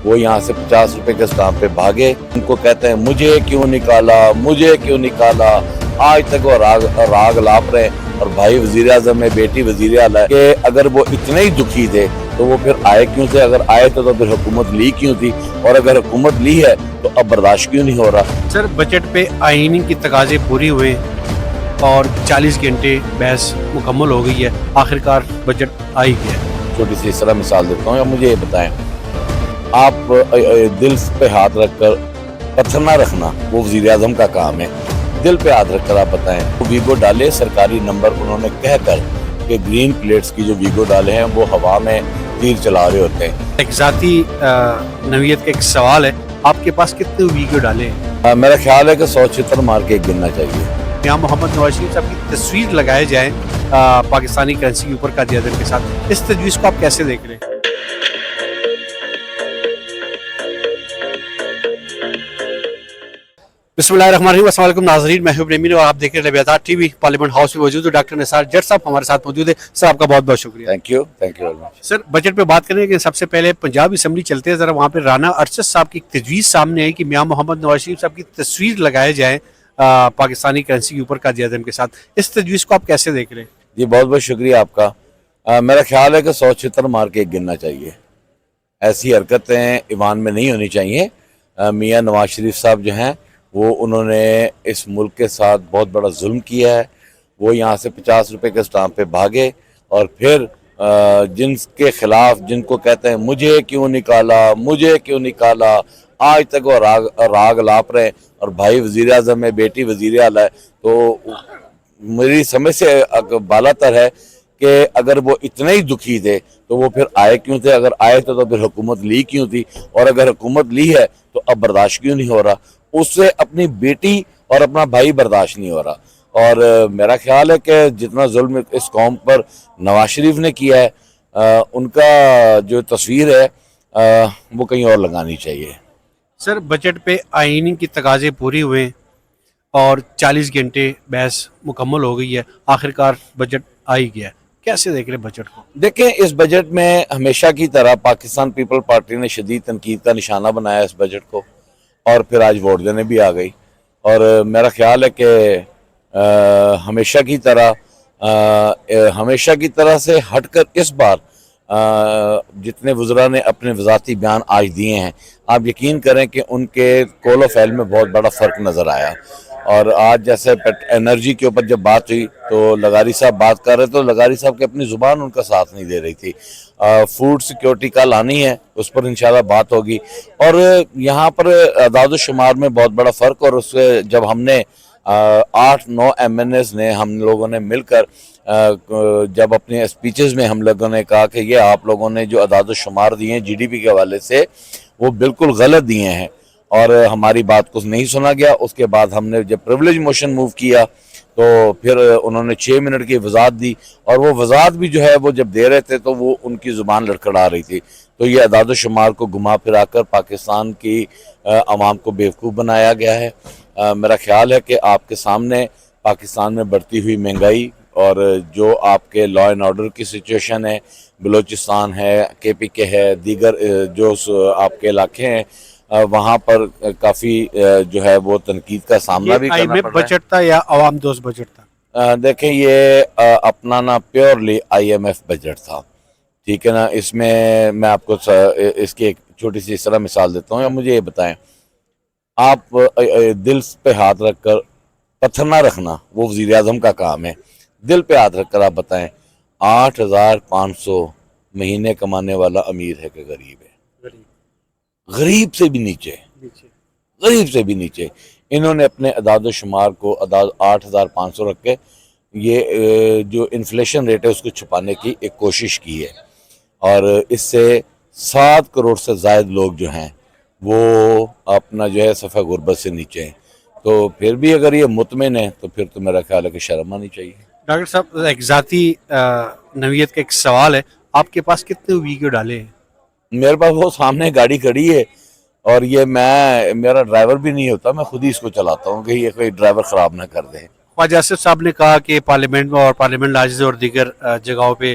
وہ یہاں سے 50 روپے کے سٹامپ پہ بھاگے. ان کو کہتے ہیں مجھے کیوں نکالا, مجھے کیوں نکالا. آج تک وہ راگ لاپ رہے ہیں. اور بھائی وزیر اعظم ہے, بیٹی وزیر اعلیٰ ہے, کہ اگر وہ اتنے ہی دکھی تھے تو وہ پھر آئے کیوں تھے؟ اگر آئے تو پھر حکومت لی کیوں تھی؟ اور اگر حکومت لی ہے تو اب برداشت کیوں نہیں ہو رہا؟ سر بجٹ پہ آئینی کی تقاضے پوری ہوئے اور 40 گھنٹے بحث مکمل ہو گئی ہے, آخرکار بجٹ آ ہی گیا. چھوٹی سی اس طرح مثال دیتا ہوں. یا مجھے یہ بتائیں, آپ دل پہ ہاتھ رکھ کر پتھر نہ رکھنا وہ وزیر اعظم کا کام ہے. دل پہ ہاتھ رکھ کر آپ بتائیں, ویگو ڈالے سرکاری نمبر انہوں نے کہہ کر کہ گرین پلیٹس کی جو ویگو ڈالے ہیں وہ ہوا میں تیر چلا رہے ہوتے ہیں. ایک ذاتی نوعیت کا ایک سوال ہے, آپ کے پاس کتنے ویڈیو ڈالے ہیں؟ میرا خیال ہے کہ 176 مار کے ایک گرنا چاہیے. یہاں محمد نواز شریف صاحب کی تصویر لگائے جائیں پاکستانی کرنسی کے اوپر قائد اعظم کے ساتھ, اس تجویز کو آپ کیسے دیکھ رہے ہیں؟ بسم اللہ الرحمن الرحیم. السلام علیکم ناظرین, میں ہوں برہمین اور آپ دیکھ رہے ہیں لبیدار ٹی وی. پارلیمنٹ ہاؤس میں موجود ہے ڈاکٹر نثار جٹ صاحب ہمارے ساتھ موجود ہے. سر آپ کا بہت بہت شکریہ. Thank you very much. Sir budget پہ بات کریں کہ سب سے پہلے پنجاب اسمبلی چلتے ہیں ذرا, وہاں پہ رانا ارشد صاحب کی تجویز سامنے ہے کہ میاں محمد نواز شریف صاحب کی تصویر لگائے جائیں پاکستانی کرنسی کے اوپر قائد اعظم کے ساتھ, اس تجویز کو آپ کیسے دیکھ رہے ہیں؟ جی بہت بہت شکریہ آپ کا. میرا خیال ہے کہ 176 مار کے ایک گرنا چاہیے. ایسی حرکتیں ایوان میں نہیں ہونی چاہیے. میاں نواز شریف صاحب جو ہیں وہ انہوں نے اس ملک کے ساتھ بہت بڑا ظلم کیا ہے. وہ یہاں سے 50 روپے کے سٹامپ پہ بھاگے اور پھر جن کے خلاف, جن کو کہتے ہیں مجھے کیوں نکالا, مجھے کیوں نکالا, آج تک وہ راگ لاپ رہے ہیں. اور بھائی وزیر اعظم ہے, بیٹی وزیر اعلیٰ ہے, تو میری سمجھ سے بالا تر ہے کہ اگر وہ اتنے ہی دکھی تھے تو وہ پھر آئے کیوں تھے؟ اگر آئے تو پھر حکومت لی کیوں تھی؟ اور اگر حکومت لی ہے تو اب برداشت کیوں نہیں ہو رہا؟ اس سے اپنی بیٹی اور اپنا بھائی برداشت نہیں ہو رہا. اور میرا خیال ہے کہ جتنا ظلم اس قوم پر نواز شریف نے کیا ہے, ان کا جو تصویر ہے وہ کہیں اور لگانی چاہیے. سر بجٹ پہ آئینی کی تقاضے پوری ہوئے اور 40 گھنٹے بحث مکمل ہو گئی ہے, آخرکار بجٹ آ ہی گیا. کیسے دیکھ رہے بجٹ کو؟ دیکھیں, اس بجٹ میں ہمیشہ کی طرح پاکستان پیپل پارٹی نے شدید تنقید کا نشانہ بنایا اس بجٹ کو, اور پھر آج ووٹ دینے بھی آ گئی. اور میرا خیال ہے کہ ہمیشہ کی طرح سے ہٹ کر اس بار جتنے وزراء نے اپنے وزارتی بیان آج دیے ہیں, آپ یقین کریں کہ ان کے کول و فعل میں بہت بڑا فرق نظر آیا. اور آج جیسے انرجی کے اوپر جب بات ہوئی تو لغاری صاحب بات کر رہے تو لغاری صاحب کی اپنی زبان ان کا ساتھ نہیں دے رہی تھی. فوڈ سیکیورٹی کا لانی ہے, اس پر انشاءاللہ بات ہوگی. اور یہاں پر اعداد و شمار میں بہت بڑا فرق, اور اس سے جب ہم نے 8-9 MNAs نے, ہم لوگوں نے مل کر جب اپنے اسپیچز میں ہم لوگوں نے کہا کہ یہ آپ لوگوں نے جو اعداد و شمار دیے ہیں GDP کے حوالے سے وہ بالکل غلط دیے ہیں, اور ہماری بات کو نہیں سنا گیا. اس کے بعد ہم نے جب پریولیج موشن موو کیا تو پھر انہوں نے 6 منٹ کی وضاحت دی, اور وہ وضاحت بھی جو ہے وہ جب دے رہے تھے تو وہ ان کی زبان لڑکھڑا رہی تھی. تو یہ اعداد و شمار کو گھما پھرا کر پاکستان کی عوام کو بیوقوف بنایا گیا ہے. میرا خیال ہے کہ آپ کے سامنے پاکستان میں بڑھتی ہوئی مہنگائی اور جو آپ کے لا اینڈ آرڈر کی سچویشن ہے, بلوچستان ہے, KPK ہے, دیگر جو آپ کے علاقے ہیں, وہاں پر کافی جو ہے وہ تنقید کا سامنا بھی کرنا پڑ رہا ہے. بجٹ تھا یا عوام دوست بجٹ تھا؟ دیکھیں, یہ اپنا نا پیورلی IMF بجٹ تھا, ٹھیک ہے نا. اس میں میں آپ کو اس کی ایک چھوٹی سی اس طرح مثال دیتا ہوں. یا مجھے یہ بتائیں, آپ دل پہ ہاتھ رکھ کر پتھر نہ رکھنا وہ وزیر اعظم کا کام ہے. دل پہ ہاتھ رکھ کر آپ بتائیں, 8,500 مہینے کمانے والا امیر ہے کہ غریب ہے؟ غریب سے بھی نیچے, غریب سے بھی نیچے. انہوں نے اپنے اعداد و شمار کو 8,500 رکھ کے یہ جو انفلیشن ریٹ ہے اس کو چھپانے کی ایک کوشش کی ہے, اور اس سے 7 کروڑ سے زائد لوگ جو ہیں وہ اپنا جو ہے صفحہ غربت سے نیچے ہیں. تو پھر بھی اگر یہ مطمئن ہے تو پھر تو میرا خیال ہے کہ شرم آنی چاہیے. ڈاکٹر صاحب ایک ذاتی نوعیت کا ایک سوال ہے, آپ کے پاس کتنے ویڈیو ڈالے ہیں؟ میرے پاس وہ سامنے گاڑی کھڑی ہے, اور یہ میرا ڈرائیور بھی نہیں ہوتا, میں خود ہی اس کو چلاتا ہوں کہ یہ کوئی ڈرائیور خراب نہ کر دے. خواجہ آصف صاحب نے کہا کہ پارلیمنٹ میں اور پارلیمنٹ لاجز اور دیگر جگہوں پہ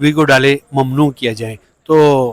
ویڈیو ڈالے ممنوع کیا جائیں, تو